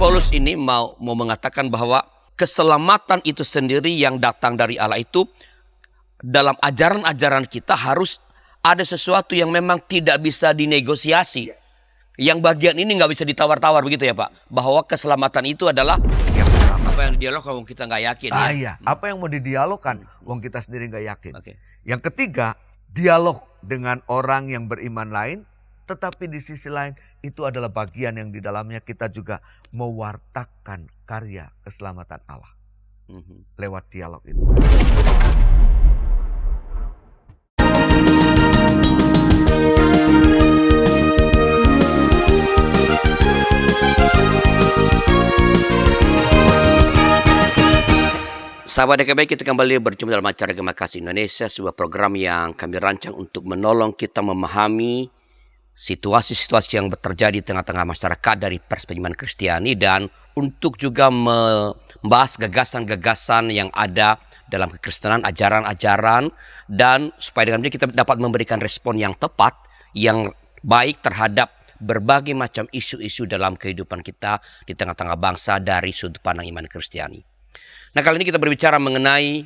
Paulus ini mau mengatakan bahwa keselamatan itu sendiri yang datang dari Allah itu dalam ajaran-ajaran kita harus ada sesuatu yang memang tidak bisa dinegosiasi. Yang bagian ini nggak bisa ditawar-tawar begitu ya Pak? Bahwa keselamatan itu adalah apa yang didialogkan wong kita nggak yakin. Iya. Apa yang mau didialogkan wong kita sendiri nggak yakin. Okay. Yang ketiga, dialog dengan orang yang beriman lain. Tetapi di sisi lain itu adalah bagian yang di dalamnya kita juga mewartakan karya keselamatan Allah. Lewat dialog itu. Sahabat DKB, kita kembali berjumpa dalam acara Gema Kasih Indonesia, sebuah program yang kami rancang untuk menolong kita memahami situasi-situasi yang terjadi di tengah-tengah masyarakat dari perspektif iman Kristiani, dan untuk juga membahas gagasan-gagasan yang ada dalam kekristenan, ajaran-ajaran, dan supaya dengan ini kita dapat memberikan respon yang tepat, yang baik terhadap berbagai macam isu-isu dalam kehidupan kita di tengah-tengah bangsa dari sudut pandang iman Kristiani. Nah, kali ini kita berbicara mengenai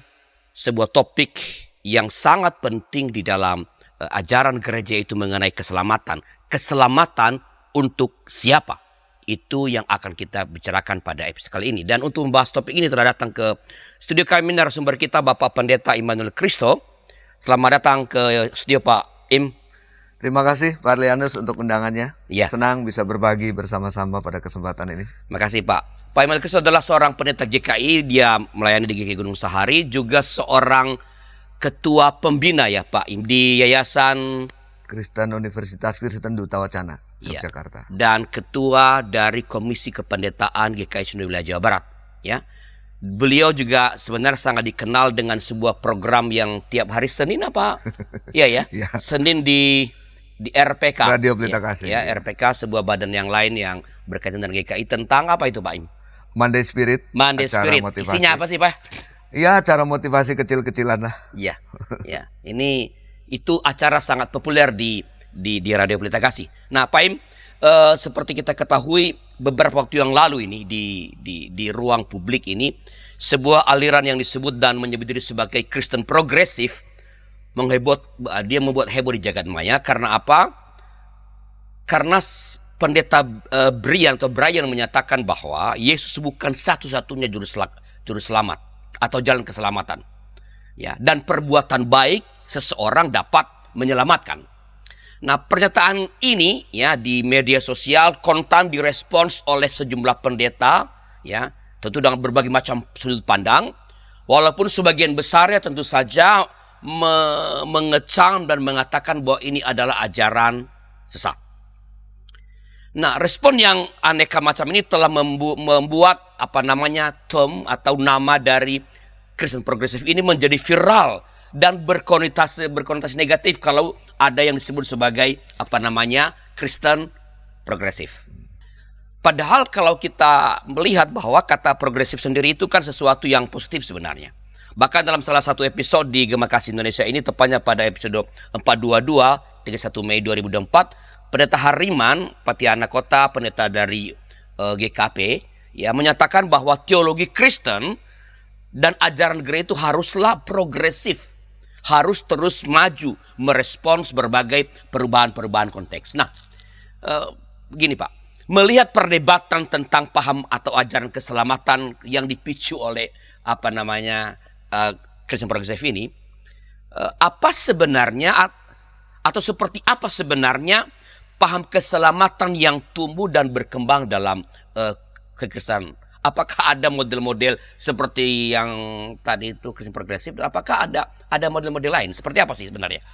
sebuah topik yang sangat penting di dalam ajaran gereja, itu mengenai keselamatan. Keselamatan untuk siapa? Itu yang akan kita bicarakan pada episode kali ini. Dan untuk membahas topik ini telah datang ke studio kami narasumber kita, Bapak Pendeta Immanuel Christo. Selamat datang ke studio Pak Im. Terima kasih Pak Arlianus untuk undangannya. Ya. Senang bisa berbagi bersama-sama pada kesempatan ini. Terima kasih Pak. Pak Immanuel Christo adalah seorang pendeta GKI, dia melayani di GKI Gunung Sahari, juga seorang ketua pembina ya Pak Im di Yayasan Kristen Universitas Kristen Duta Wacana, Yogyakarta. Ya, dan ketua dari Komisi Kependetaan GKI Seluruh Wilayah Jawa Barat. Ya, beliau juga sebenarnya sangat dikenal dengan sebuah program yang tiap hari Senin apa? Iya ya, Senin di RPK. Radio Pelita Kasih. Ya, RPK sebuah badan yang lain yang berkaitan dengan GKI tentang apa itu Pak Im? Monday Spirit. Monday Spirit. Motivasi. Isinya apa sih Pak? Iya, acara motivasi kecil-kecilan lah. Iya, ya. Itu acara sangat populer di Radio Pelita Kasih. Nah, Pak Im, seperti kita ketahui beberapa waktu yang lalu ini di ruang publik ini, sebuah aliran yang disebut dan menyebut diri sebagai Kristen progresif dia membuat heboh di jagat maya. Karena apa? Karena pendeta Brian menyatakan bahwa Yesus bukan satu-satunya juru selamat atau jalan keselamatan. Ya, dan perbuatan baik seseorang dapat menyelamatkan. Nah, pernyataan ini ya di media sosial kontan direspons oleh sejumlah pendeta, ya, tentu dengan berbagai macam sudut pandang. Walaupun sebagian besarnya tentu saja mengecam dan mengatakan bahwa ini adalah ajaran sesat. Nah, respon yang aneka macam ini telah membuat term atau nama dari Kristen progresif ini menjadi viral dan berkonotasi negatif kalau ada yang disebut sebagai Kristen progresif. Padahal kalau kita melihat bahwa kata progresif sendiri itu kan sesuatu yang positif sebenarnya. Bahkan dalam salah satu episode di Gema Kasih Indonesia ini, tepatnya pada episode 422 31 Mei 2004, Pendeta Hariman Patiana Kota, pendeta dari GKP, ya, menyatakan bahwa teologi Kristen dan ajaran gereja itu haruslah progresif, harus terus maju merespons berbagai perubahan-perubahan konteks. Nah, begini Pak, melihat perdebatan tentang paham atau ajaran keselamatan yang dipicu oleh Kristen progresif ini, apa sebenarnya atau seperti apa sebenarnya paham keselamatan yang tumbuh dan berkembang dalam kekristenan? Apakah ada model-model seperti yang tadi itu Kristen progresif? Apakah ada model-model lain? Seperti apa sih sebenarnya?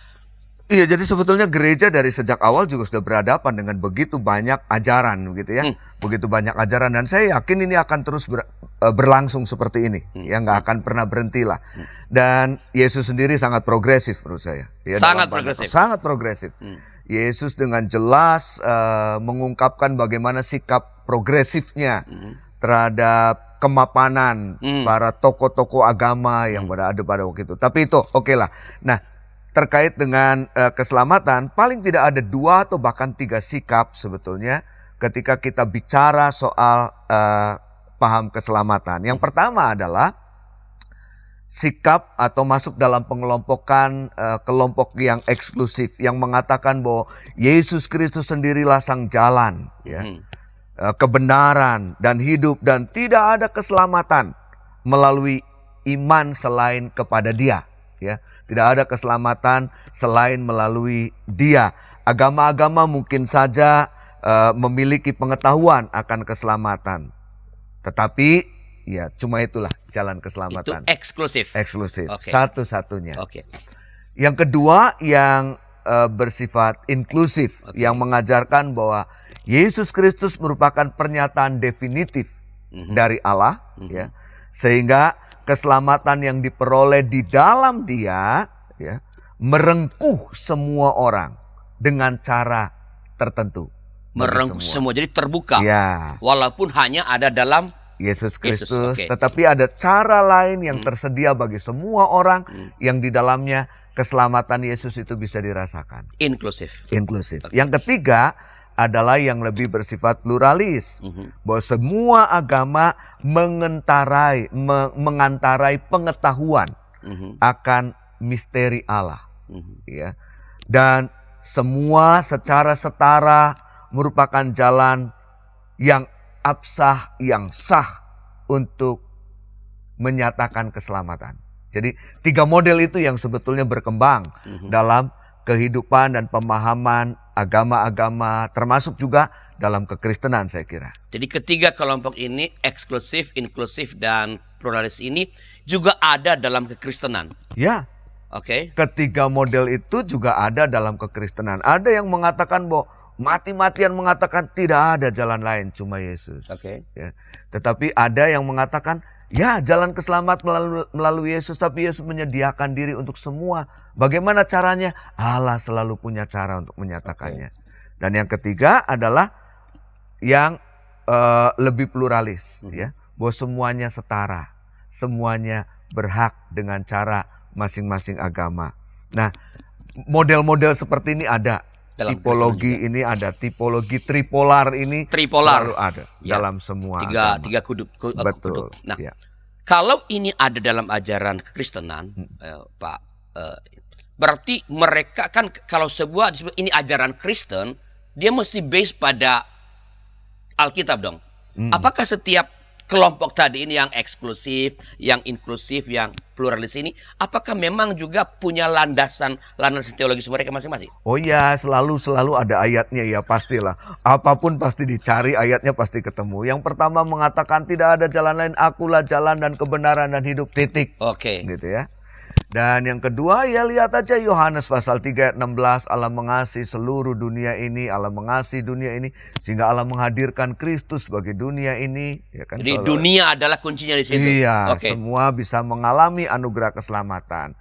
Iya, jadi sebetulnya gereja dari sejak awal juga sudah berhadapan dengan begitu banyak ajaran, gitu ya. Begitu banyak ajaran, dan saya yakin ini akan terus berlangsung seperti ini. Ya, nggak akan pernah berhenti lah. Dan Yesus sendiri sangat progresif menurut saya. Ya, sangat progresif. Yesus dengan jelas mengungkapkan bagaimana sikap progresifnya terhadap kemapanan para tokoh-tokoh agama yang berada pada waktu itu. Tapi itu oke lah. Nah, terkait dengan keselamatan, paling tidak ada 2 atau bahkan 3 sikap sebetulnya ketika kita bicara soal paham keselamatan. Yang pertama adalah sikap atau masuk dalam pengelompokan kelompok yang eksklusif yang mengatakan bahwa Yesus Kristus sendirilah sang jalan, ya, kebenaran dan hidup, dan tidak ada keselamatan melalui iman selain kepada Dia, ya. Tidak ada keselamatan selain melalui Dia. Agama-agama mungkin saja memiliki pengetahuan akan keselamatan, tetapi ya cuma itulah jalan keselamatan. Itu eksklusif. Eksklusif, Oke. satu-satunya. Oke. Yang kedua yang bersifat inklusif, yang mengajarkan bahwa Yesus Kristus merupakan pernyataan definitif dari Allah, ya, sehingga keselamatan yang diperoleh di dalam Dia, ya, merengkuh semua orang dengan cara tertentu. Bagi Merengkuh semua, jadi terbuka. Ya. Walaupun hanya ada dalam Yesus Kristus, oke. tetapi ada cara lain yang tersedia bagi semua orang yang di dalamnya keselamatan Yesus itu bisa dirasakan. inklusif. Inklusif. Yang ketiga adalah yang lebih bersifat pluralis, bahwa semua agama mengantarai pengetahuan akan misteri Allah, ya, dan semua secara setara merupakan jalan yang absah, yang sah untuk menyatakan keselamatan. Jadi 3 model itu yang sebetulnya berkembang dalam kehidupan dan pemahaman agama-agama, termasuk juga dalam kekristenan, saya kira. Jadi ketiga kelompok ini, eksklusif, inklusif, dan pluralis ini juga ada dalam kekristenan. Ya, Oke. ketiga model itu juga ada dalam kekristenan. Ada yang mengatakan bahwa mati-matian mengatakan tidak ada jalan lain, cuma Yesus. Oke. Ya. Tetapi ada yang mengatakan, ya, jalan keselamat melalui Yesus, tapi Yesus menyediakan diri untuk semua. Bagaimana caranya? Allah selalu punya cara untuk menyatakannya. Dan yang ketiga adalah yang lebih pluralis, ya, bahwa semuanya setara, semuanya berhak dengan cara masing-masing agama. Nah, model-model seperti ini ada. Dalam Tipologi ini ada, tipologi tripolar ini Tripolar. selalu ada Ya. dalam semua Tiga agama. kudub. Betul. Nah, Ya. kalau ini ada dalam ajaran kekristenan, Pak, berarti mereka kan kalau sebuah disebut ini ajaran Kristen, dia mesti base pada Alkitab dong. Apakah setiap kelompok tadi ini yang eksklusif, yang inklusif, yang pluralis ini, apakah memang juga punya landasan teologis mereka masing-masing? Oh ya, selalu ada ayatnya, ya pastilah. Apapun pasti dicari, ayatnya pasti ketemu. Yang pertama mengatakan tidak ada jalan lain, akulah jalan dan kebenaran dan hidup, titik. Oke. Gitu ya. Dan yang kedua, ya lihat aja Yohanes pasal 3 ayat 16, Allah mengasihi seluruh dunia ini, Allah mengasihi dunia ini sehingga Allah menghadirkan Kristus bagi dunia ini, ya kan? Jadi dunia adalah kuncinya di situ. Iya, Oke. semua bisa mengalami anugerah keselamatan.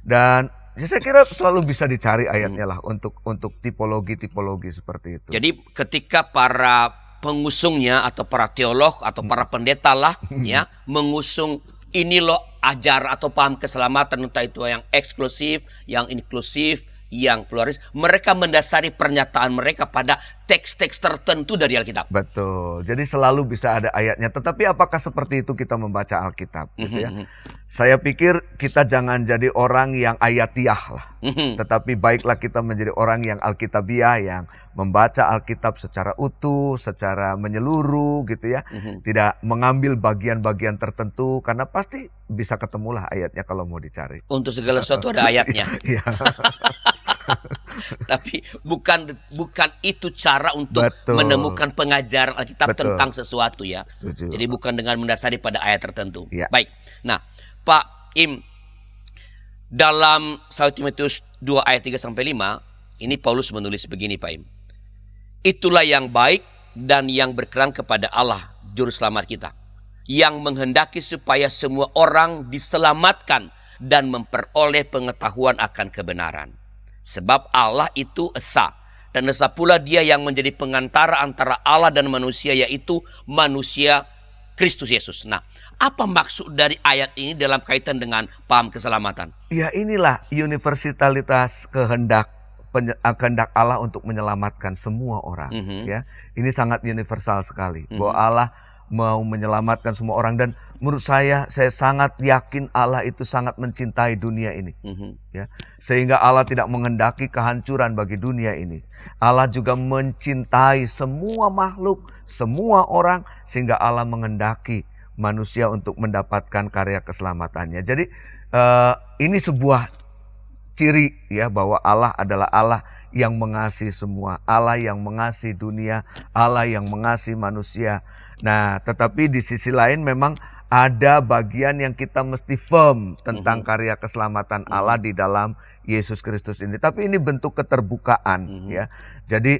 Dan ya, saya kira selalu bisa dicari ayatnya lah untuk tipologi-tipologi seperti itu. Jadi ketika para pengusungnya atau para teolog atau para pendeta lah ya mengusung ini loh ajar atau paham keselamatan, entah itu yang eksklusif, yang inklusif, yang pluralis, mereka mendasari pernyataan mereka pada teks-teks tertentu dari Alkitab. Betul. Jadi selalu bisa ada ayatnya. Tetapi apakah seperti itu kita membaca Alkitab? Gitu ya. Saya pikir kita jangan jadi orang yang ayatiah lah. Tetapi baiklah kita menjadi orang yang Alkitabiah, yang membaca Alkitab secara utuh, secara menyeluruh gitu ya. Tidak mengambil bagian-bagian tertentu, karena pasti bisa ketemulah ayatnya kalau mau dicari. Untuk segala sesuatu ada ayatnya. Iya. Tapi bukan itu cara untuk Betul. menemukan pengajaran Alkitab Betul. tentang sesuatu ya. Setuju. Jadi bukan dengan mendasari pada ayat tertentu. Ya. Baik. Nah, Pak Im, dalam 1 Timotius 2 ayat 3 sampai 5, ini Paulus menulis begini, Pak Im. Itulah yang baik dan yang berkenan kepada Allah, juru selamat kita, yang menghendaki supaya semua orang diselamatkan dan memperoleh pengetahuan akan kebenaran. Sebab Allah itu esa, dan esa pula Dia yang menjadi pengantara antara Allah dan manusia, yaitu manusia Kristus Yesus. Nah, apa maksud dari ayat ini dalam kaitan dengan paham keselamatan? Ya, inilah universalitas kehendak kehendak Allah untuk menyelamatkan semua orang. Ya, ini sangat universal sekali bahwa Allah mau menyelamatkan semua orang, dan menurut saya sangat yakin Allah itu sangat mencintai dunia ini. Ya, sehingga Allah tidak menghendaki kehancuran bagi dunia ini. Allah juga mencintai semua makhluk, semua orang, sehingga Allah menghendaki manusia untuk mendapatkan karya keselamatannya. Jadi ini sebuah ciri ya bahwa Allah adalah Allah yang mengasihi semua, Allah yang mengasihi dunia, Allah yang mengasihi manusia. Nah, tetapi di sisi lain memang ada bagian yang kita mesti firm tentang karya keselamatan Allah di dalam Yesus Kristus ini. Tapi ini bentuk keterbukaan ya. Jadi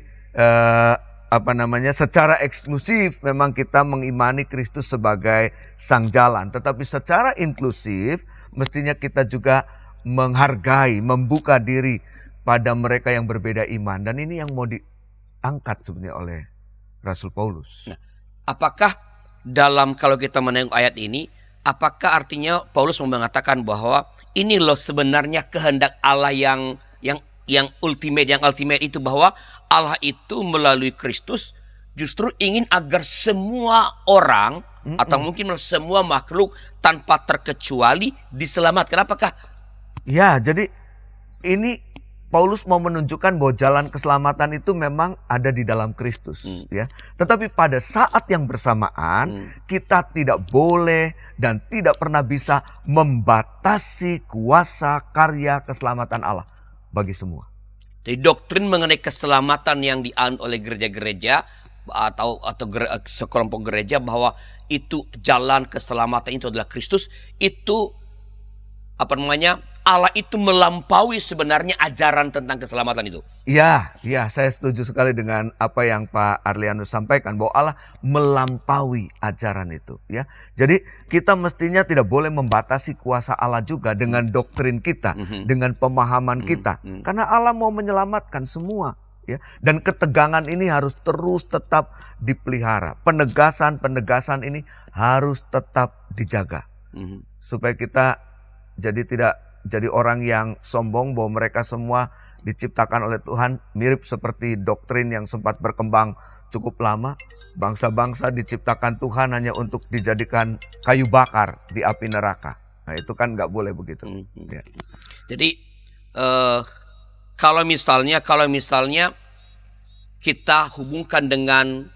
secara eksklusif memang kita mengimani Kristus sebagai sang jalan, tetapi secara inklusif mestinya kita juga menghargai, membuka diri pada mereka yang berbeda iman, dan ini yang mau diangkat sebenarnya oleh Rasul Paulus. Nah, apakah kalau kita menengok ayat ini, apakah artinya Paulus mau mengatakan bahwa ini loh sebenarnya kehendak Allah yang ultimate itu, bahwa Allah itu melalui Kristus justru ingin agar semua orang atau mungkin semua makhluk tanpa terkecuali diselamatkan? Apakah? Ya, jadi ini Paulus mau menunjukkan bahwa jalan keselamatan itu memang ada di dalam Kristus, ya. Tetapi pada saat yang bersamaan kita tidak boleh dan tidak pernah bisa membatasi kuasa karya keselamatan Allah bagi semua. Jadi doktrin mengenai keselamatan yang dianut oleh gereja-gereja atau sekelompok gereja bahwa itu jalan keselamatan itu adalah Kristus, itu Allah itu melampaui sebenarnya ajaran tentang keselamatan itu. Ya, saya setuju sekali dengan apa yang Pak Arlianus sampaikan, bahwa Allah melampaui ajaran itu, ya. Jadi kita mestinya tidak boleh membatasi kuasa Allah juga dengan doktrin kita, dengan pemahaman kita, karena Allah mau menyelamatkan semua, ya. Dan ketegangan ini harus terus tetap dipelihara. Penegasan ini harus tetap dijaga, supaya kita tidak jadi orang yang sombong bahwa mereka semua diciptakan oleh Tuhan, mirip seperti doktrin yang sempat berkembang cukup lama. Bangsa-bangsa diciptakan Tuhan hanya untuk dijadikan kayu bakar di api neraka. Nah, itu kan nggak boleh begitu. Ya. Jadi kalau misalnya kita hubungkan dengan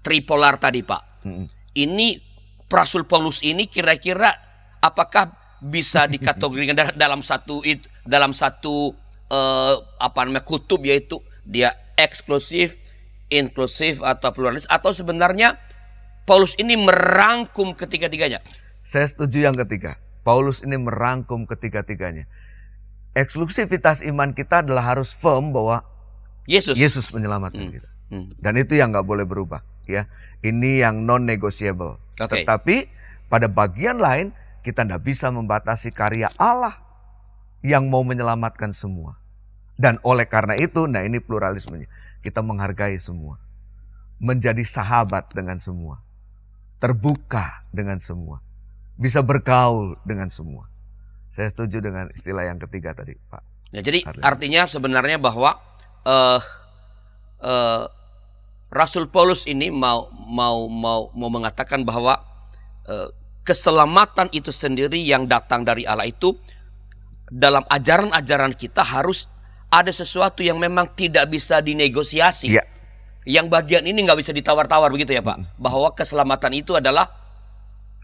tripolar tadi, Pak, ini Rasul Paulus ini kira-kira apakah bisa dikategorikan dalam satu kutub, yaitu dia eksklusif, inklusif atau pluralis, atau sebenarnya Paulus ini merangkum ketiga-tiganya? Saya setuju yang ketiga. Paulus ini merangkum ketiga-tiganya. Eksklusivitas iman kita adalah harus firm bahwa Yesus menyelamatkan kita. Dan itu yang nggak boleh berubah, ya. Ini yang non-negotiable. Okay. Tetapi pada bagian lain kita tidak bisa membatasi karya Allah yang mau menyelamatkan semua. Dan oleh karena itu, nah ini pluralismenya, kita menghargai semua, menjadi sahabat dengan semua, terbuka dengan semua, bisa bergaul dengan semua. Saya setuju dengan istilah yang ketiga tadi, Pak. Nah, jadi artinya sebenarnya bahwa Rasul Paulus ini mau mengatakan bahwa keselamatan itu sendiri yang datang dari Allah itu, dalam ajaran-ajaran kita harus ada sesuatu yang memang tidak bisa dinegosiasi. Ya. Yang bagian ini nggak bisa ditawar-tawar, begitu ya, Pak? Bahwa keselamatan itu adalah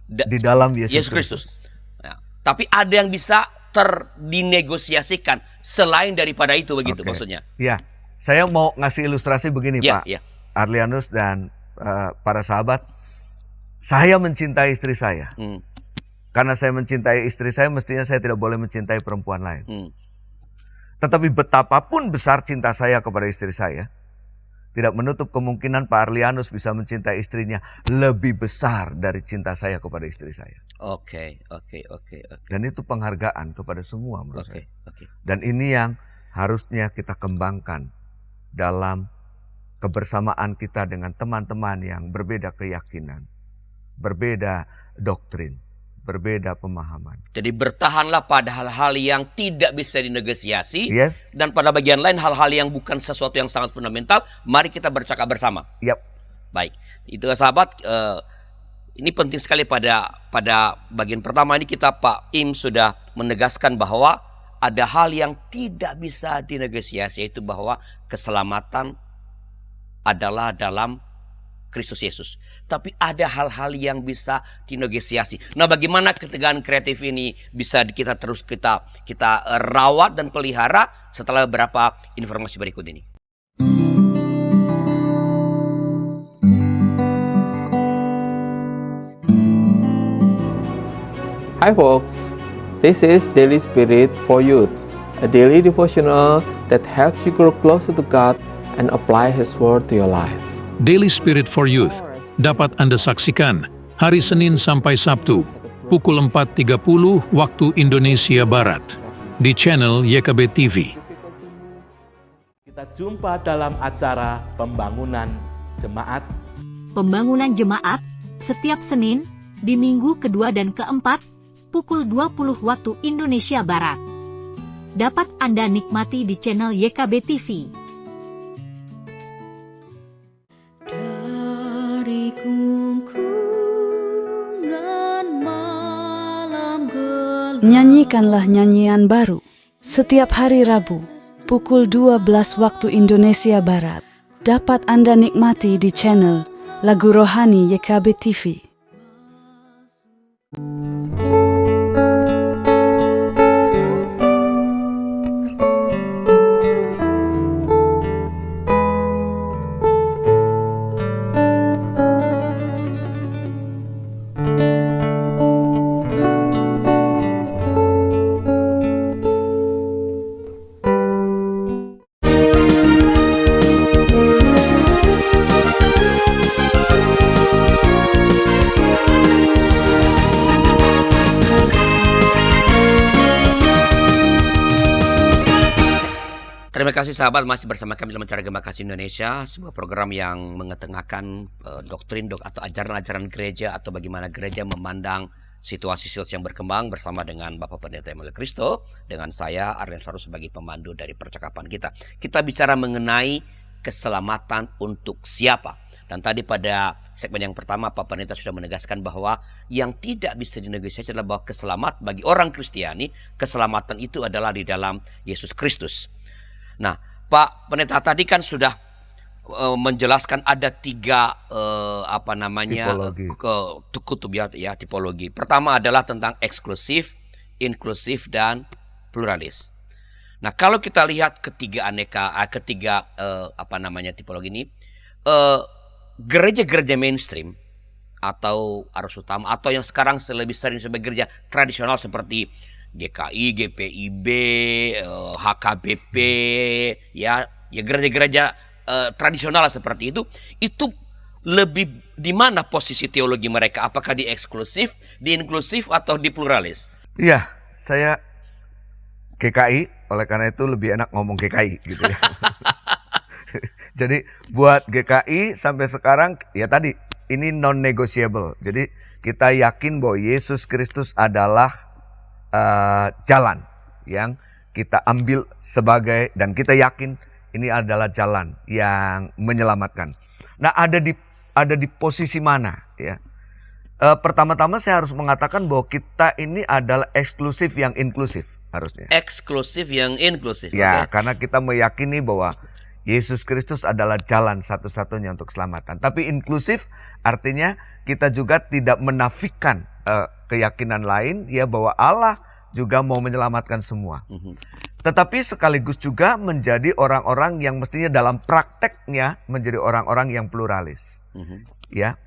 di dalam Yesus Kristus. Nah, tapi ada yang bisa dinegosiasikan selain daripada itu, begitu maksudnya? Ya, saya mau ngasih ilustrasi begini, Pak. Ya. Arlianus dan para sahabat. Saya mencintai istri saya. Karena saya mencintai istri saya, mestinya saya tidak boleh mencintai perempuan lain. Tetapi betapapun besar cinta saya kepada istri saya, tidak menutup kemungkinan Pak Arlianus bisa mencintai istrinya lebih besar dari cinta saya kepada istri saya. Oke. Dan itu penghargaan kepada semua menurut saya. Oke. Dan ini yang harusnya kita kembangkan dalam kebersamaan kita dengan teman-teman yang berbeda keyakinan, berbeda doktrin, berbeda pemahaman. Jadi bertahanlah pada hal-hal yang tidak bisa dinegosiasi. Yes. Dan pada bagian lain hal-hal yang bukan sesuatu yang sangat fundamental, mari kita bercakap bersama. Yap. Baik, itu sahabat, ini penting sekali pada bagian pertama ini Pak Im sudah menegaskan bahwa ada hal yang tidak bisa dinegosiasi, yaitu bahwa keselamatan adalah dalam Kristus Yesus. Tapi ada hal-hal yang bisa dinegosiasi. Nah, bagaimana ketegangan kreatif ini bisa kita rawat dan pelihara setelah beberapa informasi berikut ini. Hi folks, this is Daily Spirit for Youth, a daily devotional that helps you grow closer to God and apply His Word to your life. Daily Spirit for Youth dapat Anda saksikan hari Senin sampai Sabtu pukul 4.30 waktu Indonesia Barat di channel YKB TV. Kita jumpa dalam acara Pembangunan Jemaat. Pembangunan Jemaat setiap Senin di minggu kedua dan keempat pukul 20 waktu Indonesia Barat. Dapat Anda nikmati di channel YKB TV. Nyanyikanlah nyanyian baru setiap hari Rabu pukul 12 waktu Indonesia Barat. Dapat Anda nikmati di channel Lagu Rohani YKB TV. Terima kasih sahabat, masih bersama kami dalam acara Gema Kasih Indonesia, sebuah program yang mengetengahkan doktrin atau ajaran-ajaran gereja atau bagaimana gereja memandang situasi-situasi yang berkembang bersama dengan Bapak Pendeta Emmanuel Kristo, dengan saya Arlen Faru sebagai pemandu dari percakapan kita. Kita bicara mengenai keselamatan untuk siapa. Dan tadi pada segmen yang pertama Pak Pendeta sudah menegaskan bahwa yang tidak bisa dinegosiasi adalah bahwa keselamatan bagi orang Kristiani, keselamatan itu adalah di dalam Yesus Kristus. Nah, Pak Pendeta tadi kan sudah menjelaskan ada tiga kutub ya, tipologi. Pertama adalah tentang eksklusif, inklusif, dan pluralis. Nah, kalau kita lihat ketiga tipologi ini, gereja-gereja mainstream atau arus utama atau yang sekarang lebih sering sebagai gereja tradisional seperti GKI, GPIB, HKBP, ya gereja-gereja tradisional seperti itu lebih di mana posisi teologi mereka? Apakah di eksklusif, di inklusif, atau di pluralis? Iya, saya GKI, oleh karena itu lebih enak ngomong GKI gitu ya. Jadi buat GKI sampai sekarang ya tadi ini non-negotiable. Jadi kita yakin bahwa Yesus Kristus adalah jalan yang kita ambil sebagai, dan kita yakin ini adalah jalan yang menyelamatkan. Nah, ada di posisi mana ya? Pertama-tama saya harus mengatakan bahwa kita ini adalah eksklusif yang inklusif harusnya. Eksklusif yang inklusif. Ya, okay. Karena kita meyakini bahwa Yesus Kristus adalah jalan satu-satunya untuk keselamatan. Tapi inklusif artinya kita juga tidak menafikan keyakinan lain ya bahwa Allah juga mau menyelamatkan semua. Tetapi sekaligus juga menjadi orang-orang yang mestinya dalam prakteknya menjadi orang-orang yang pluralis. Ya.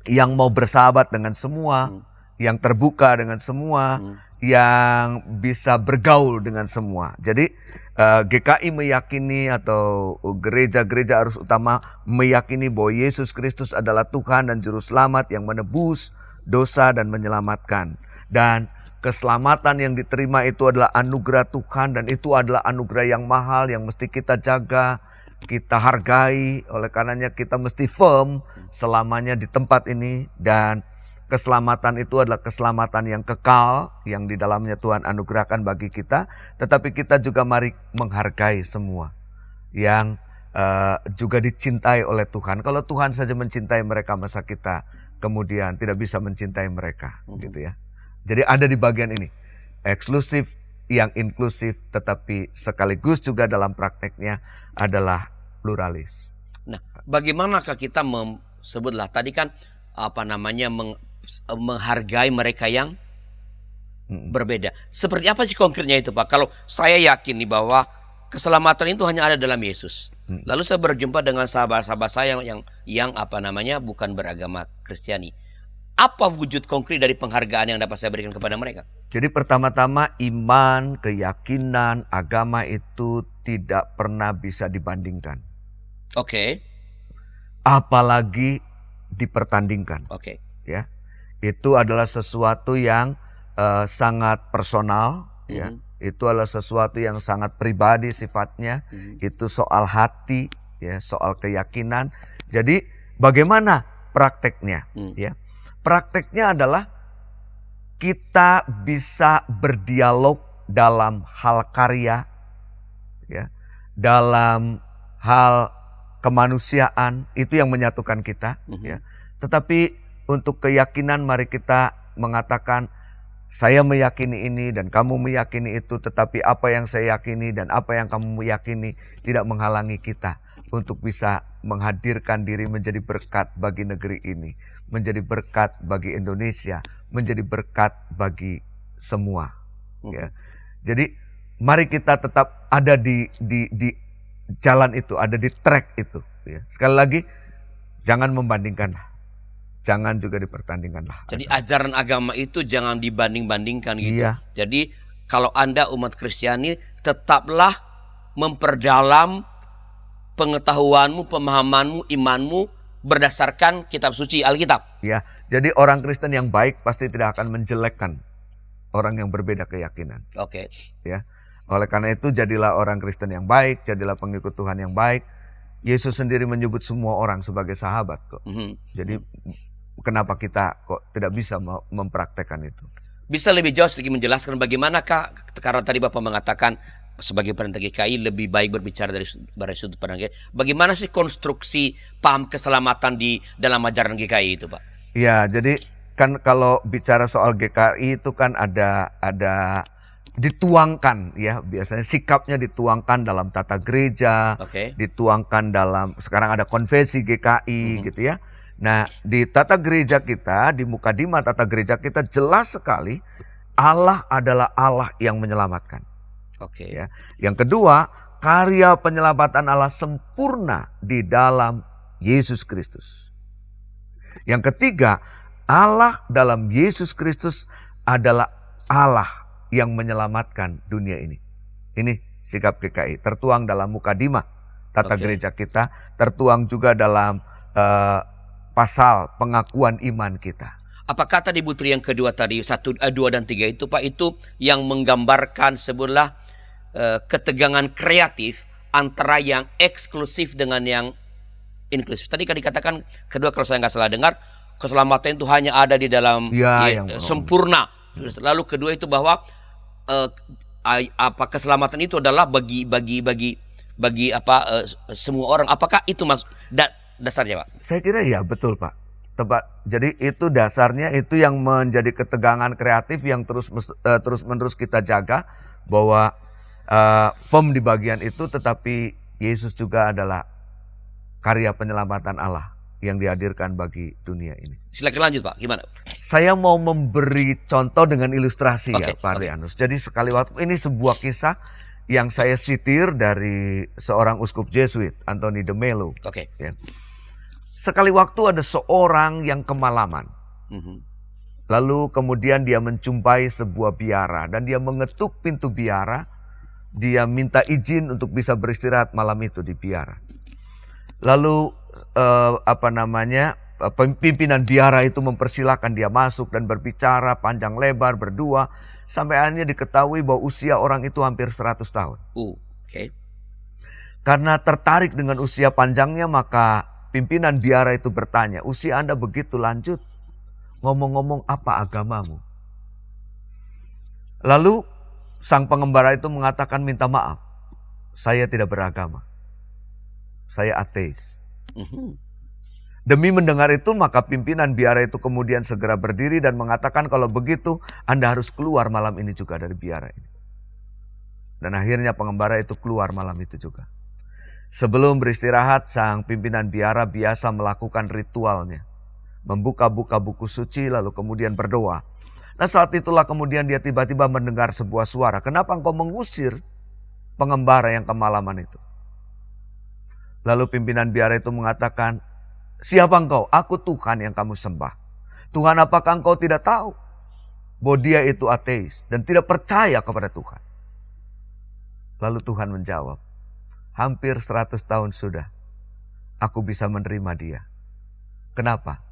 Yang mau bersahabat dengan semua, yang terbuka dengan semua, yang bisa bergaul dengan semua. Jadi GKI meyakini atau gereja-gereja arus utama meyakini bahwa Yesus Kristus adalah Tuhan dan Juru Selamat yang menebus dosa dan menyelamatkan. Dan keselamatan yang diterima itu adalah anugerah Tuhan, dan itu adalah anugerah yang mahal yang mesti kita jaga, kita hargai. Oleh karenanya kita mesti firm selamanya di tempat ini. Dan keselamatan itu adalah keselamatan yang kekal, yang di dalamnya Tuhan anugerahkan bagi kita. Tetapi kita juga mari menghargai semua yang juga dicintai oleh Tuhan. Kalau Tuhan saja mencintai mereka, masa kita kemudian tidak bisa mencintai mereka, gitu ya. Jadi ada di bagian ini, eksklusif yang inklusif, tetapi sekaligus juga dalam prakteknya adalah pluralis. Nah, bagaimanakah kita sebutlah tadi kan menghargai mereka yang berbeda. Seperti apa sih konkretnya itu, Pak? Kalau saya yakin nih bahwa keselamatan itu hanya ada dalam Yesus. Lalu saya berjumpa dengan sahabat-sahabat saya yang bukan beragama Kristiani. Apa wujud konkret dari penghargaan yang dapat saya berikan kepada mereka? Jadi pertama-tama iman, keyakinan, agama itu tidak pernah bisa dibandingkan. Oke. Apalagi dipertandingkan. Oke. Ya. Itu adalah sesuatu yang sangat personal, ya. Itu adalah sesuatu yang sangat pribadi sifatnya. Itu soal hati, ya, soal keyakinan. Jadi bagaimana prakteknya, ya? Prakteknya adalah kita bisa berdialog dalam hal karya, ya, dalam hal kemanusiaan, itu yang menyatukan kita, ya. Tetapi untuk keyakinan mari kita mengatakan, saya meyakini ini dan kamu meyakini itu, tetapi apa yang saya yakini dan apa yang kamu meyakini tidak menghalangi kita untuk bisa menghadirkan diri menjadi berkat bagi negeri ini, menjadi berkat bagi Indonesia, menjadi berkat bagi semua. Ya. Jadi mari kita tetap ada di jalan itu, ada di track itu. Ya. Sekali lagi, jangan membandingkan, jangan juga dipertandingkanlah. Jadi ajaran agama itu jangan dibanding-bandingkan gitu. Iya. Jadi kalau Anda umat Kristiani, tetaplah memperdalam pengetahuanmu, pemahamanmu, imanmu berdasarkan kitab suci Alkitab. Ya, jadi orang Kristen yang baik pasti tidak akan menjelekkan orang yang berbeda keyakinan. Oke. Ya, oleh karena itu jadilah orang Kristen yang baik, jadilah pengikut Tuhan yang baik. Yesus sendiri menyebut semua orang sebagai sahabat kok. Jadi kenapa kita kok tidak bisa mempraktekkan itu? Bisa lebih jauh sedikit menjelaskan bagaimanakah, karena tadi Bapak mengatakan sebagai perintah GKI lebih baik berbicara dari sudut pandang GKI. Bagaimana sih konstruksi paham keselamatan di dalam ajaran GKI itu, Pak? Ya, jadi kan kalau bicara soal GKI itu kan ada dituangkan, ya, biasanya sikapnya dituangkan dalam tata gereja, dituangkan dalam, sekarang ada konvensi GKI gitu ya. Nah, di tata gereja kita, di mukadimah tata gereja kita jelas sekali Allah adalah Allah yang menyelamatkan. Ya. Yang kedua, karya penyelamatan Allah sempurna di dalam Yesus Kristus. Yang ketiga, Allah dalam Yesus Kristus adalah Allah yang menyelamatkan dunia ini. Ini sikap GKI, tertuang dalam mukadimah tata gereja kita, tertuang juga dalam pasal pengakuan iman kita. Apakah tadi Butri yang kedua tadi 1, 2 dan 3 itu, Pak, itu yang menggambarkan sebelah ketegangan kreatif antara yang eksklusif dengan yang inklusif. Tadi kan dikatakan kedua, kalau saya nggak salah dengar, keselamatan itu hanya ada di dalam yang sempurna. Lalu kedua itu bahwa keselamatan itu adalah bagi semua orang. Apakah itu dasarnya, Pak? Saya kira ya betul, Pak. Tepat. Jadi itu dasarnya, itu yang menjadi ketegangan kreatif yang terus-menerus kita jaga, bahwa firm di bagian itu, tetapi Yesus juga adalah karya penyelamatan Allah yang dihadirkan bagi dunia ini. Silakan lanjut, Pak. Gimana? Saya mau memberi contoh dengan ilustrasi ya, Pak Rianus. Jadi sekali waktu, ini sebuah kisah yang saya sitir dari seorang uskup Jesuit, Anthony de Mello. Ya. Sekali waktu ada seorang yang kemalaman. Lalu kemudian dia menjumpai sebuah biara dan dia mengetuk pintu biara. Dia minta izin untuk bisa beristirahat malam itu di biara. Lalu pimpinan biara itu mempersilahkan dia masuk dan berbicara panjang lebar berdua, sampai akhirnya diketahui bahwa usia orang itu hampir 100 tahun. Karena tertarik dengan usia panjangnya, maka pimpinan biara itu bertanya, usia Anda begitu lanjut? ngomong-ngomong apa agamamu? Lalu sang pengembara itu mengatakan, minta maaf, saya tidak beragama. Saya ateis. Demi mendengar itu, maka pimpinan biara itu kemudian segera berdiri dan mengatakan, kalau begitu Anda harus keluar malam ini juga dari biara ini. Dan akhirnya pengembara itu keluar malam itu juga. Sebelum beristirahat, sang pimpinan biara biasa melakukan ritualnya. Membuka-buka buku suci lalu kemudian berdoa. Nah, saat itulah kemudian dia tiba-tiba mendengar sebuah suara. Kenapa engkau mengusir pengembara yang kemalaman itu? Lalu pimpinan biara itu mengatakan, siapa engkau? Aku Tuhan yang kamu sembah. Tuhan, apakah engkau tidak tahu bahwa dia itu ateis dan tidak percaya kepada Tuhan? Lalu Tuhan menjawab, hampir 100 tahun sudah aku bisa menerima dia. Kenapa?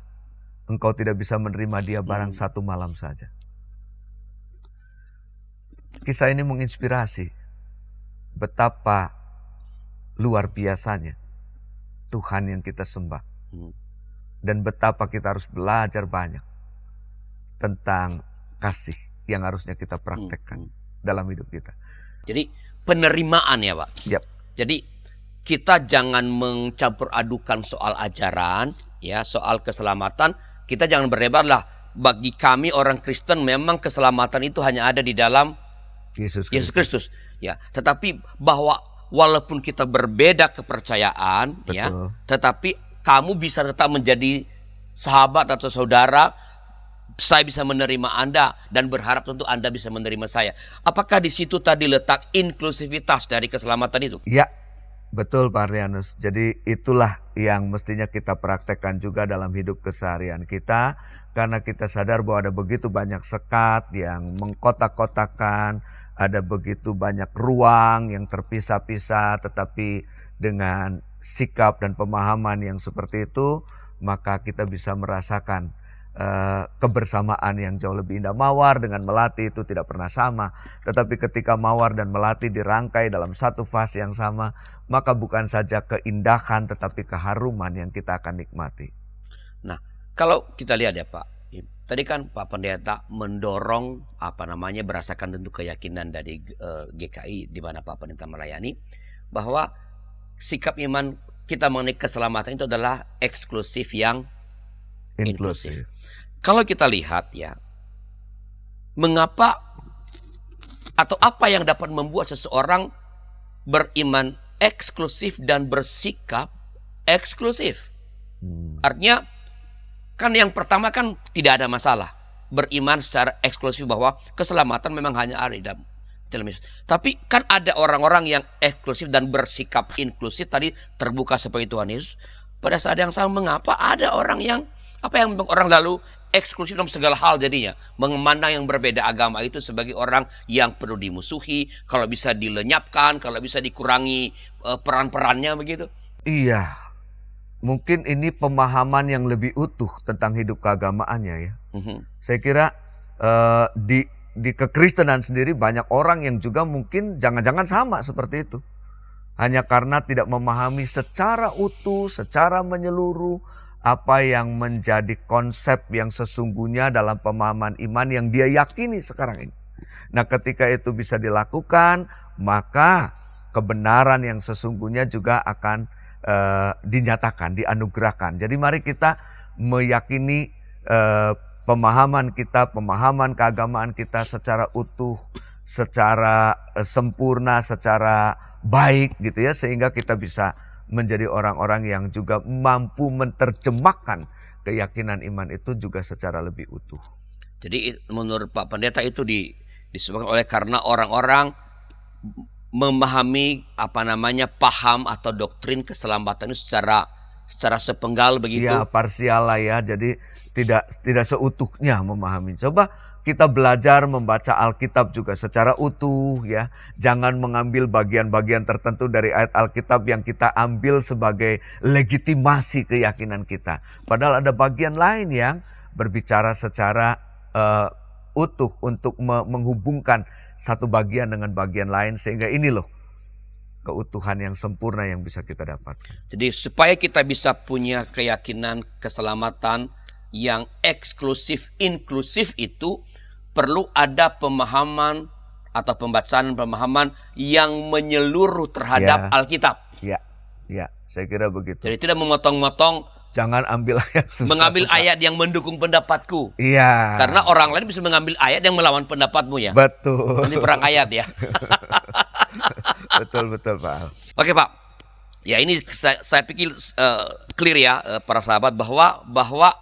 Engkau tidak bisa menerima dia barang satu malam saja. Kisah ini menginspirasi betapa luar biasanya Tuhan yang kita sembah. Dan betapa kita harus belajar banyak tentang kasih yang harusnya kita praktekkan dalam hidup kita. Jadi penerimaan ya Pak. Yap. Jadi kita jangan mencampur adukan soal ajaran, ya, soal keselamatan. Kita jangan berdebat lah. Bagi kami orang Kristen memang keselamatan itu hanya ada di dalam Yesus Kristus. Ya, tetapi bahwa walaupun kita berbeda kepercayaan, Betul. ya, tetapi kamu bisa tetap menjadi sahabat atau saudara. Saya bisa menerima Anda dan berharap tentu Anda bisa menerima saya. Apakah di situ tadi letak inklusivitas dari keselamatan itu? Ya, betul Pak Arlianus. Jadi itulah yang mestinya kita praktekkan juga dalam hidup keseharian kita. Karena kita sadar bahwa ada begitu banyak sekat yang mengkotak-kotakan. Ada begitu banyak ruang yang terpisah-pisah. Tetapi dengan sikap dan pemahaman yang seperti itu, maka kita bisa merasakan kebersamaan yang jauh lebih indah. Mawar dengan melati itu tidak pernah sama. Tetapi ketika mawar dan melati dirangkai dalam satu fase yang sama, maka bukan saja keindahan tetapi keharuman yang kita akan nikmati. Nah, kalau kita lihat ya Pak, tadi kan Pak Pendeta mendorong berdasarkan tentu keyakinan dari GKI di mana Pak Pendeta melayani, bahwa sikap iman kita mengenai keselamatan itu adalah eksklusif yang inklusif. Kalau kita lihat ya, mengapa atau apa yang dapat membuat seseorang beriman eksklusif dan bersikap eksklusif? Artinya kan yang pertama kan tidak ada masalah beriman secara eksklusif bahwa keselamatan memang hanya ada di dalam Yesus. Tapi kan ada orang-orang yang eksklusif dan bersikap inklusif, tadi terbuka seperti Tuhan Yesus. Pada saat yang sama, mengapa ada orang yang orang lalu eksklusif dalam segala hal jadinya, memandang yang berbeda agama itu sebagai orang yang perlu dimusuhi, kalau bisa dilenyapkan, kalau bisa dikurangi peran-perannya begitu. Iya, mungkin ini pemahaman yang lebih utuh tentang hidup keagamaannya ya. Saya kira di kekristenan sendiri banyak orang yang juga mungkin jangan-jangan sama seperti itu. Hanya karena tidak memahami secara utuh, secara menyeluruh apa yang menjadi konsep yang sesungguhnya dalam pemahaman iman yang dia yakini sekarang ini. Nah, ketika itu bisa dilakukan, maka kebenaran yang sesungguhnya juga akan dinyatakan, dianugerahkan. Jadi mari kita meyakini pemahaman kita, pemahaman keagamaan kita secara utuh, secara sempurna, secara baik gitu ya, sehingga kita bisa menjadi orang-orang yang juga mampu menerjemahkan keyakinan iman itu juga secara lebih utuh. Jadi menurut Pak Pendeta itu disebabkan oleh karena orang-orang memahami paham atau doktrin keselamatan itu secara sepenggal begitu. Ya, parsial lah ya. Jadi tidak seutuhnya memahami. Coba kita belajar membaca Alkitab juga secara utuh ya. Jangan mengambil bagian-bagian tertentu dari ayat Alkitab yang kita ambil sebagai legitimasi keyakinan kita. Padahal ada bagian lain yang berbicara secara utuh untuk menghubungkan satu bagian dengan bagian lain. Sehingga ini loh keutuhan yang sempurna yang bisa kita dapatkan. Jadi supaya kita bisa punya keyakinan keselamatan yang eksklusif, inklusif itu perlu ada pemahaman atau pemahaman yang menyeluruh terhadap Alkitab. Ya, saya kira begitu. Jadi tidak memotong-motong, Jangan ambil ayat susah-susah. mengambil ayat yang mendukung pendapatku. Iya. Karena orang lain bisa mengambil ayat yang melawan pendapatmu ya. Betul. Ini perang ayat ya. betul Pak Al. Oke Pak. Ya ini saya pikir clear ya para sahabat bahwa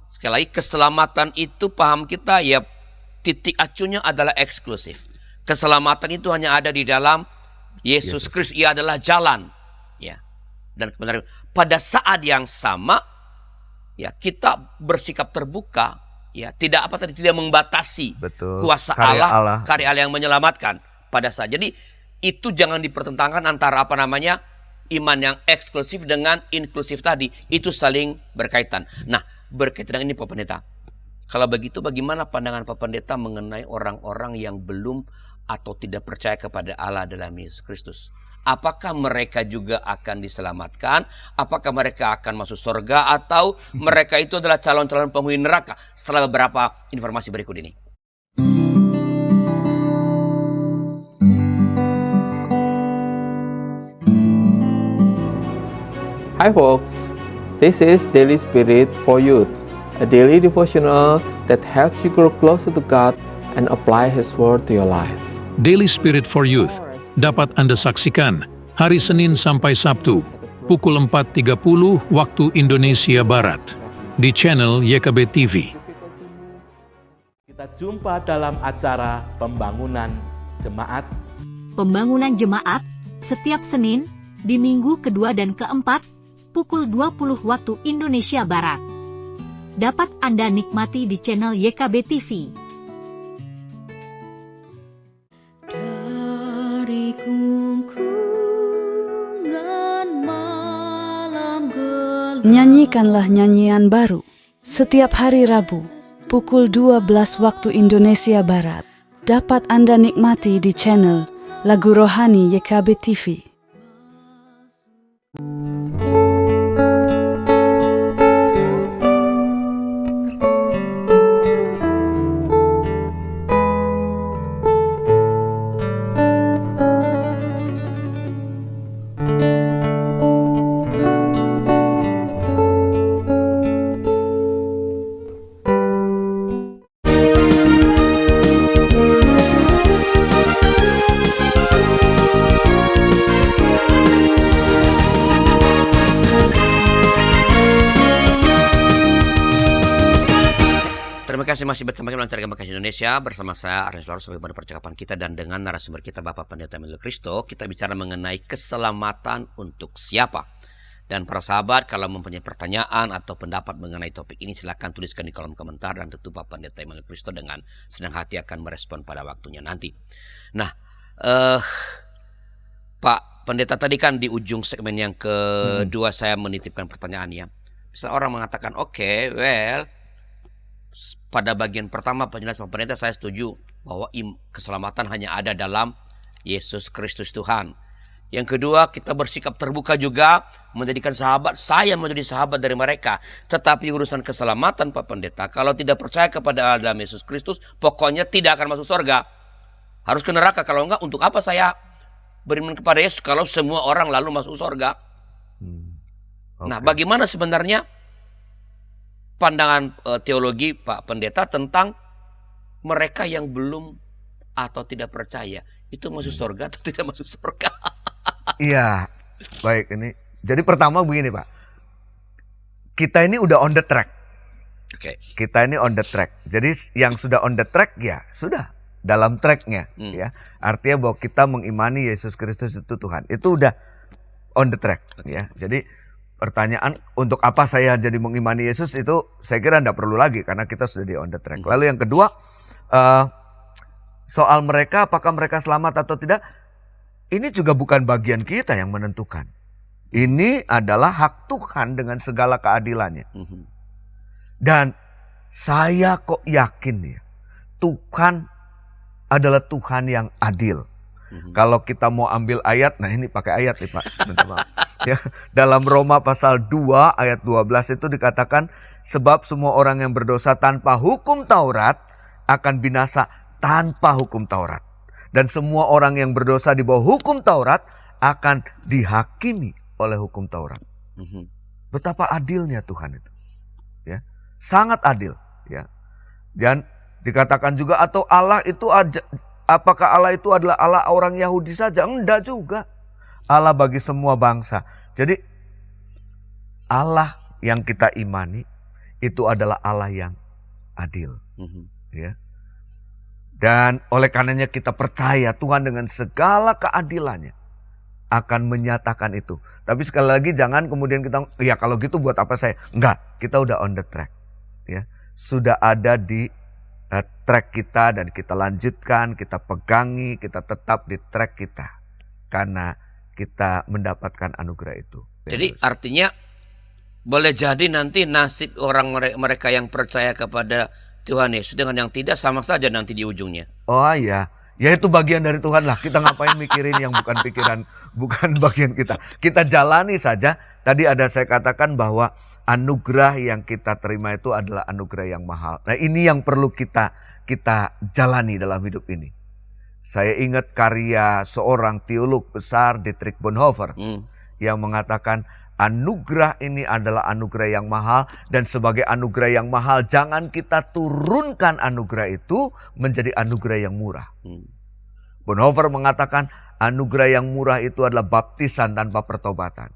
sekali lagi keselamatan itu paham kita ya titik acunya adalah eksklusif. Keselamatan itu hanya ada di dalam Yesus Kristus. Ia adalah jalan. Ya. Dan kebenaran. Pada saat yang sama ya kita bersikap terbuka ya tidak membatasi kuasa karya Allah yang menyelamatkan pada saat. Jadi itu jangan dipertentangkan antara iman yang eksklusif dengan inklusif tadi. Itu saling berkaitan. Nah, berkaitan dengan ini Pak Pendeta. Kalau begitu bagaimana pandangan Pak Pendeta mengenai orang-orang yang belum atau tidak percaya kepada Allah dalam Yesus Kristus? Apakah mereka juga akan diselamatkan? Apakah mereka akan masuk surga? Atau mereka itu adalah calon-calon penghuni neraka? Setelah beberapa informasi berikut ini. Hi folks, this is Daily Spirit for Youth, a daily devotional that helps you grow closer to God and apply His Word to your life. Daily Spirit for Youth dapat Anda saksikan hari Senin sampai Sabtu pukul 4.30 waktu Indonesia Barat di channel YKB TV. Kita jumpa dalam acara Pembangunan Jemaat. Pembangunan Jemaat setiap Senin di minggu kedua dan keempat pukul 20 waktu Indonesia Barat. Dapat Anda nikmati di channel YKB TV. Nyanyikanlah nyanyian baru setiap hari Rabu pukul 12 waktu Indonesia Barat. Dapat Anda nikmati di channel Lagu Rohani YKB TV. Terima kasih masih bersama kami dalam Cara Bekasi Indonesia bersama saya Arnes Laurus sebagai percakapan kita dan dengan narasumber kita Bapak Pendeta Emmanuel Kristo. Kita bicara mengenai keselamatan untuk siapa. Dan para sahabat kalau mempunyai pertanyaan atau pendapat mengenai topik ini silakan tuliskan di kolom komentar dan tentu Bapak Pendeta Emmanuel Kristo dengan senang hati akan merespon pada waktunya nanti. Nah, Pak Pendeta tadi kan di ujung segmen yang kedua saya menitipkan pertanyaan ya. Bisa orang mengatakan pada bagian pertama penjelasan Pak Pendeta saya setuju bahwa keselamatan hanya ada dalam Yesus Kristus Tuhan. Yang kedua kita bersikap terbuka juga menjadikan saya menjadi sahabat dari mereka. Tetapi urusan keselamatan Pak Pendeta kalau tidak percaya kepada dalam Yesus Kristus pokoknya tidak akan masuk surga. Harus ke neraka, kalau enggak untuk apa saya beriman kepada Yesus kalau semua orang lalu masuk surga. Nah bagaimana sebenarnya pandangan teologi Pak Pendeta tentang mereka yang belum atau tidak percaya itu masuk surga atau tidak masuk surga? Iya, baik ini. Jadi pertama begini Pak, kita ini udah on the track. Oke. Kita ini on the track. Jadi yang sudah on the track ya sudah dalam tracknya ya. Artinya bahwa kita mengimani Yesus Kristus itu Tuhan. Itu udah on the track ya. Jadi pertanyaan untuk apa saya jadi mengimani Yesus itu saya kira tidak perlu lagi karena kita sudah di on the track. Lalu yang kedua soal mereka apakah mereka selamat atau tidak, ini juga bukan bagian kita yang menentukan. Ini adalah hak Tuhan dengan segala keadilannya. Dan saya kok yakin ya Tuhan adalah Tuhan yang adil. Kalau kita mau ambil ayat, nah ini pakai ayat nih Pak. Ya, dalam Roma pasal 2 ayat 12 itu dikatakan, sebab semua orang yang berdosa tanpa hukum Taurat akan binasa tanpa hukum Taurat. Dan semua orang yang berdosa di bawah hukum Taurat akan dihakimi oleh hukum Taurat. Betapa adilnya Tuhan itu. Ya, sangat adil, ya. Dan dikatakan juga, atau Allah itu apakah Allah itu adalah Allah orang Yahudi saja? Enggak juga. Allah bagi semua bangsa. Jadi Allah yang kita imani itu adalah Allah yang adil. Ya. Dan oleh karenanya kita percaya Tuhan dengan segala keadilannya akan menyatakan itu. Tapi sekali lagi jangan kemudian kita, ya kalau gitu buat apa saya? Enggak, kita udah on the track. Ya. Sudah ada di track kita dan kita lanjutkan, kita pegangi, kita tetap di track kita. Karena kita mendapatkan anugerah itu. Jadi artinya boleh jadi nanti nasib orang mereka yang percaya kepada Tuhan Yesus dengan yang tidak sama saja nanti di ujungnya. Oh iya, ya itu bagian dari Tuhan lah. Kita ngapain mikirin yang bukan pikiran, bukan bagian kita. Kita jalani saja. Tadi ada saya katakan bahwa anugerah yang kita terima itu adalah anugerah yang mahal. Nah ini yang perlu kita jalani dalam hidup ini. Saya ingat karya seorang teolog besar, Dietrich Bonhoeffer, yang mengatakan anugerah ini adalah anugerah yang mahal, dan sebagai anugerah yang mahal jangan kita turunkan anugerah itu menjadi anugerah yang murah. Bonhoeffer mengatakan anugerah yang murah itu adalah baptisan tanpa pertobatan.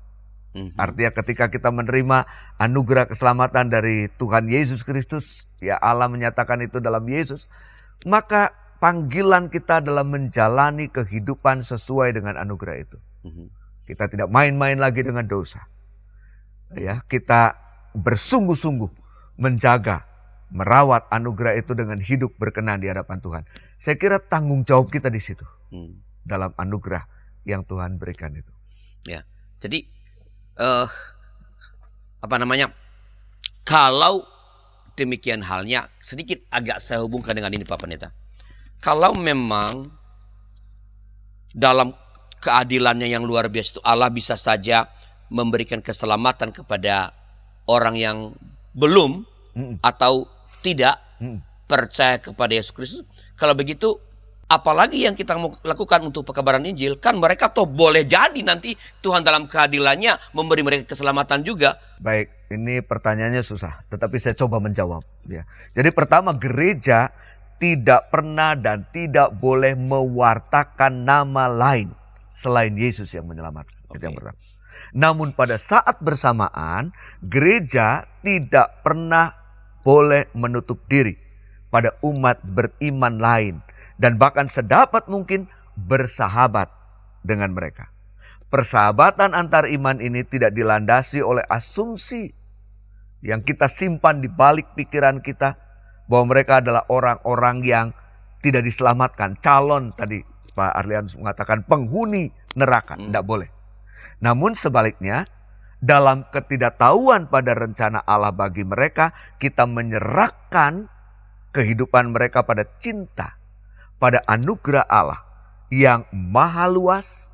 Artinya ketika kita menerima anugerah keselamatan dari Tuhan Yesus Kristus, ya Allah menyatakan itu dalam Yesus, maka panggilan kita adalah menjalani kehidupan sesuai dengan anugerah itu. Kita tidak main-main lagi dengan dosa. Ya, kita bersungguh-sungguh menjaga, merawat anugerah itu dengan hidup berkenan di hadapan Tuhan. Saya kira tanggung jawab kita di situ. Dalam anugerah yang Tuhan berikan itu. Ya. Jadi kalau demikian halnya, sedikit agak saya hubungkan dengan ini Pak Pendeta. Kalau memang dalam keadilannya yang luar biasa itu Allah bisa saja memberikan keselamatan kepada orang yang belum atau tidak percaya kepada Yesus Kristus. Kalau begitu, apalagi yang kita mau lakukan untuk pekabaran Injil? Kan mereka toh boleh jadi nanti Tuhan dalam keadilannya memberi mereka keselamatan juga. Baik, ini pertanyaannya susah, tetapi saya coba menjawab. Ya. Jadi pertama, gereja tidak pernah dan tidak boleh mewartakan nama lain selain Yesus yang menyelamatkan. Itu yang pertama. Namun pada saat bersamaan, gereja tidak pernah boleh menutup diri pada umat beriman lain. Dan bahkan sedapat mungkin bersahabat dengan mereka. Persahabatan antar iman ini tidak dilandasi oleh asumsi yang kita simpan di balik pikiran kita, bahwa mereka adalah orang-orang yang tidak diselamatkan. Calon, tadi Pak Arlianus mengatakan penghuni neraka. Tidak boleh. Namun sebaliknya, dalam ketidaktahuan pada rencana Allah bagi mereka, kita menyerahkan kehidupan mereka pada cinta, pada anugerah Allah yang maha luas,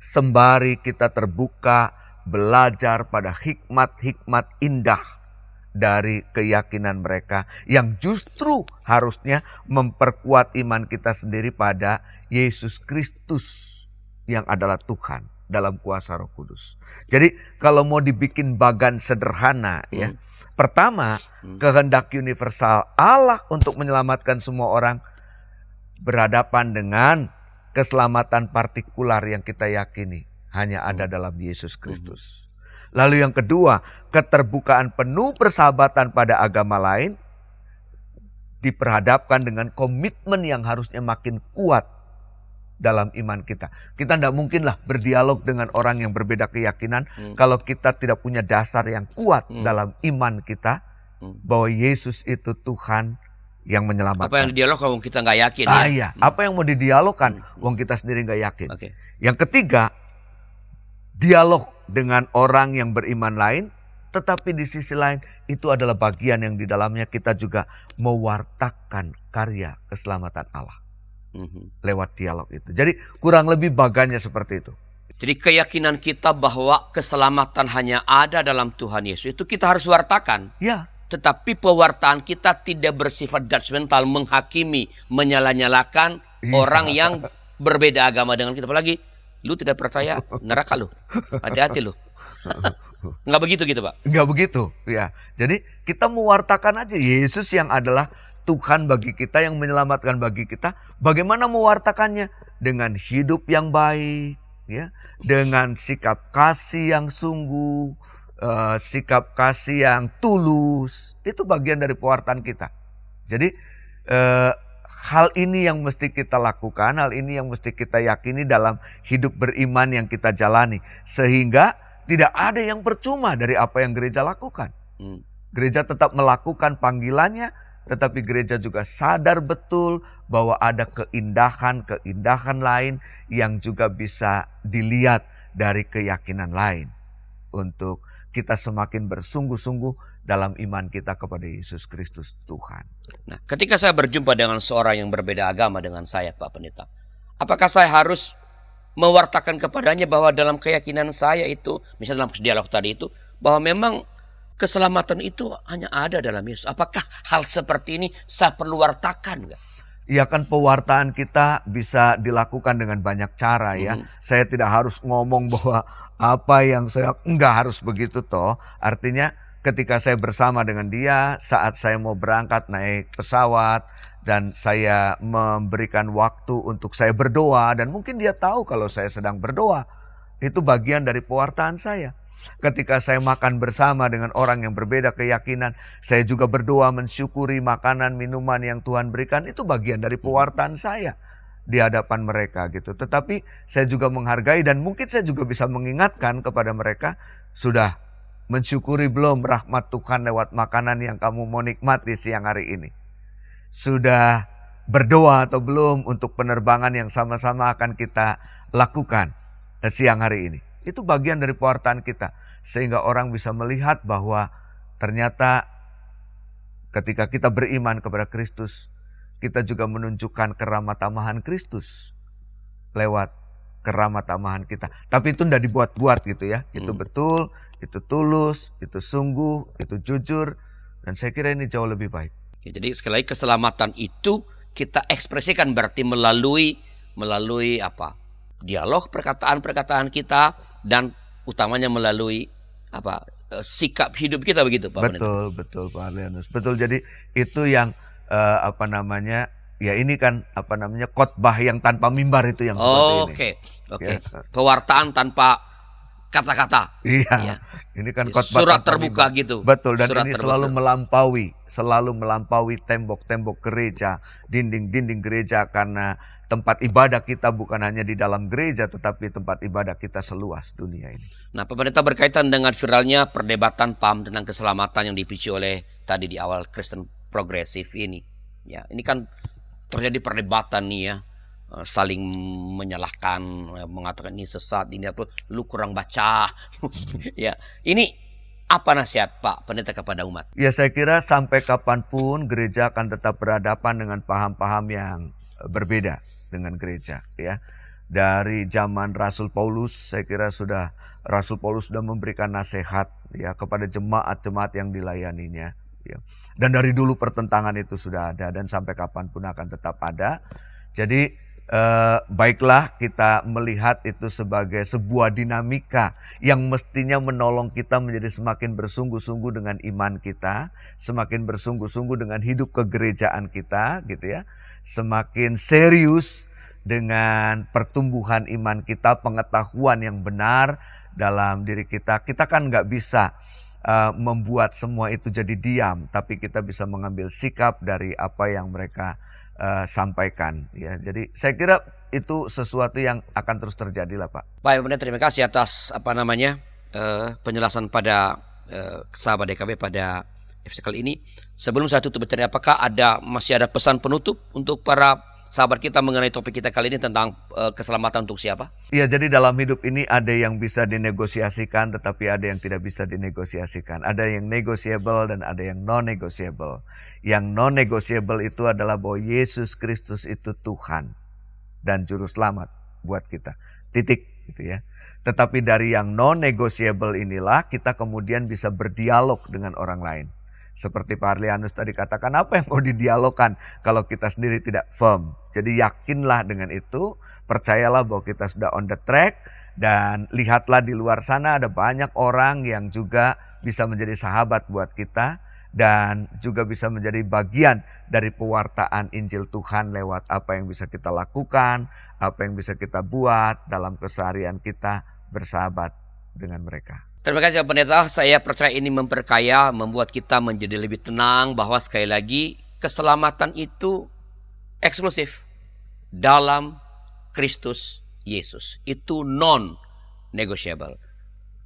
sembari kita terbuka belajar pada hikmat-hikmat indah dari keyakinan mereka yang justru harusnya memperkuat iman kita sendiri pada Yesus Kristus yang adalah Tuhan dalam kuasa Roh Kudus. Jadi kalau mau dibikin bagan sederhana, ya, pertama, kehendak universal Allah untuk menyelamatkan semua orang berhadapan dengan keselamatan partikular yang kita yakini hanya ada dalam Yesus Kristus. Lalu yang kedua, keterbukaan penuh persahabatan pada agama lain diperhadapkan dengan komitmen yang harusnya makin kuat dalam iman kita. Kita tidak mungkinlah berdialog dengan orang yang berbeda keyakinan kalau kita tidak punya dasar yang kuat dalam iman kita bahwa Yesus itu Tuhan yang menyelamatkan. Apa yang didialog kalau kita nggak yakin? Iya. Apa yang mau didialogkan wong kita sendiri nggak yakin. Yang ketiga, dialog dengan orang yang beriman lain, tetapi di sisi lain itu adalah bagian yang di dalamnya kita juga mewartakan karya keselamatan Allah lewat dialog itu. Jadi kurang lebih bagannya seperti itu. Jadi keyakinan kita bahwa keselamatan hanya ada dalam Tuhan Yesus itu kita harus wartakan. Ya, Tetapi pewartaan kita tidak bersifat judgmental, menghakimi, menyala-nyalakan Iya. orang yang berbeda agama dengan kita. Apalagi, lu tidak percaya, neraka lu. Hati-hati lu. Nggak begitu gitu, Pak? nggak begitu. Ya, jadi kita mewartakan aja Yesus yang adalah Tuhan bagi kita, yang menyelamatkan bagi kita. Bagaimana mewartakannya? Dengan hidup yang baik, ya, dengan sikap kasih yang sungguh, sikap kasih yang tulus. Itu bagian dari pewartaan kita. Jadi hal ini yang mesti kita lakukan, hal ini yang mesti kita yakini dalam hidup beriman yang kita jalani, sehingga tidak ada yang percuma dari apa yang gereja lakukan. Gereja tetap melakukan panggilannya, tetapi gereja juga sadar betul bahwa ada keindahan lain yang juga bisa dilihat dari keyakinan lain. Untuk kita semakin bersungguh-sungguh dalam iman kita kepada Yesus Kristus Tuhan. Nah, ketika saya berjumpa dengan seorang yang berbeda agama dengan saya, Pak Pendeta, apakah saya harus mewartakan kepadanya bahwa dalam keyakinan saya itu, misalnya dalam dialog tadi itu, bahwa memang keselamatan itu hanya ada dalam Yesus? Apakah hal seperti ini saya perlu wartakan nggak? Ya kan, pewartaan kita bisa dilakukan dengan banyak cara ya. Saya tidak harus ngomong bahwa apa yang saya enggak harus begitu toh. Artinya ketika saya bersama dengan dia saat saya mau berangkat naik pesawat dan saya memberikan waktu untuk saya berdoa, dan mungkin dia tahu kalau saya sedang berdoa. Itu bagian dari pewartaan saya. Ketika saya makan bersama dengan orang yang berbeda keyakinan, saya juga berdoa mensyukuri makanan, minuman yang Tuhan berikan. Itu bagian dari pewartaan saya di hadapan mereka gitu. Tetapi saya juga menghargai dan mungkin saya juga bisa mengingatkan kepada mereka, sudah mensyukuri belum rahmat Tuhan lewat makanan yang kamu mau nikmati siang hari ini? Sudah berdoa atau belum untuk penerbangan yang sama-sama akan kita lakukan siang hari ini? Itu bagian dari pewartaan kita. Sehingga orang bisa melihat bahwa ternyata ketika kita beriman kepada Kristus, kita juga menunjukkan keramah tamahan Kristus lewat keramah tamahan kita. Tapi itu tidak dibuat-buat gitu ya. Itu betul, itu tulus, itu sungguh, itu jujur. Dan saya kira ini jauh lebih baik. Jadi sekali lagi keselamatan itu kita ekspresikan berarti melalui apa? Dialog, perkataan-perkataan kita, dan utamanya melalui apa? Sikap hidup kita, begitu Pak Pendeta? Betul Pak Arlianus. Betul, jadi itu yang ya ini kan khotbah yang tanpa mimbar itu yang seperti ini. Oke. Ya. Pewartaan tanpa kata-kata. Iya. Ini kan khotbah Surat tanpa terbuka mimbar. gitu. Betul, dan Surat ini terbuka. selalu melampaui tembok-tembok gereja, dinding-dinding gereja, karena tempat ibadah kita bukan hanya di dalam gereja, tetapi tempat ibadah kita seluas dunia ini. Nah, Pak Pendeta, berkaitan dengan viralnya perdebatan PAM tentang keselamatan yang dipicu oleh tadi di awal Kristen progresif ini. Ya, ini kan terjadi perdebatan nih ya, saling menyalahkan, mengatakan ini sesat, ini apa, lu kurang baca. Ya, ini apa nasihat Pak Pendeta kepada umat? Ya, saya kira sampai kapanpun gereja akan tetap berhadapan dengan paham-paham yang berbeda dengan gereja ya. Dari zaman Rasul Paulus, saya kira Rasul Paulus sudah memberikan nasihat ya kepada jemaat-jemaat yang dilayaninya ya. Dan dari dulu pertentangan itu sudah ada dan sampai kapanpun akan tetap ada. Jadi baiklah kita melihat itu sebagai sebuah dinamika yang mestinya menolong kita menjadi semakin bersungguh-sungguh dengan iman kita, semakin bersungguh-sungguh dengan hidup kegerejaan kita gitu ya. Semakin serius dengan pertumbuhan iman kita, pengetahuan yang benar dalam diri kita. Kita kan nggak bisa membuat semua itu jadi diam, tapi kita bisa mengambil sikap dari apa yang mereka sampaikan. Ya, jadi saya kira itu sesuatu yang akan terus terjadi lah Pak. Baik, Pendeta, terima kasih atas penjelasan pada sahabat DKB pada episode kali ini. Sebelum saya tutup bicara, apakah masih ada pesan penutup untuk para sahabat kita mengenai topik kita kali ini tentang keselamatan untuk siapa? Iya, jadi dalam hidup ini ada yang bisa dinegosiasikan, tetapi ada yang tidak bisa dinegosiasikan. Ada yang negotiable dan ada yang non-negotiable. Yang non-negotiable itu adalah bahwa Yesus Kristus itu Tuhan dan Juru Selamat buat kita. Titik. gitu ya. Tetapi dari yang non-negotiable inilah kita kemudian bisa berdialog dengan orang lain. Seperti Pak Arlianus tadi katakan, apa yang mau didialogkan kalau kita sendiri tidak firm. Jadi yakinlah dengan itu, percayalah bahwa kita sudah on the track, dan lihatlah di luar sana ada banyak orang yang juga bisa menjadi sahabat buat kita, dan juga bisa menjadi bagian dari pewartaan Injil Tuhan lewat apa yang bisa kita lakukan, apa yang bisa kita buat dalam keseharian kita bersahabat dengan mereka. Terima kasih Pak Pendeta, saya percaya ini memperkaya, membuat kita menjadi lebih tenang bahwa sekali lagi keselamatan itu eksklusif dalam Kristus Yesus. Itu non-negotiable.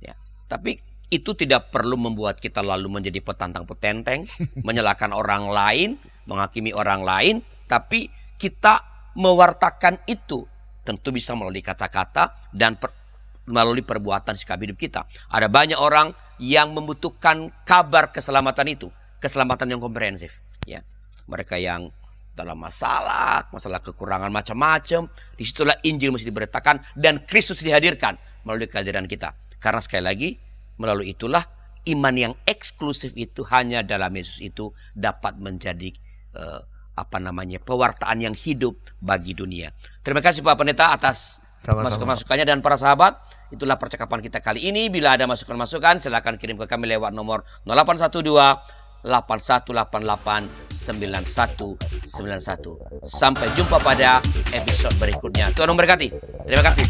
Ya. Tapi itu tidak perlu membuat kita lalu menjadi petantang petenteng, menyalahkan orang lain, menghakimi orang lain, tapi kita mewartakan itu tentu bisa melalui kata-kata dan melalui perbuatan sikap hidup kita. Ada banyak orang yang membutuhkan kabar keselamatan itu, keselamatan yang komprehensif. Ya, mereka yang dalam masalah kekurangan macam-macam, disitulah Injil mesti diberitakan dan Kristus dihadirkan melalui kehadiran kita. Karena sekali lagi, melalui itulah iman yang eksklusif itu hanya dalam Yesus itu dapat menjadi pewartaan yang hidup bagi dunia. Terima kasih Pak Pendeta atas masukan-masukannya, dan para sahabat, itulah percakapan kita kali ini. Bila ada masukan-masukan, silakan kirim ke kami lewat nomor 0812 8188 9191. Sampai jumpa pada episode berikutnya. Tuhan memberkati. Terima kasih.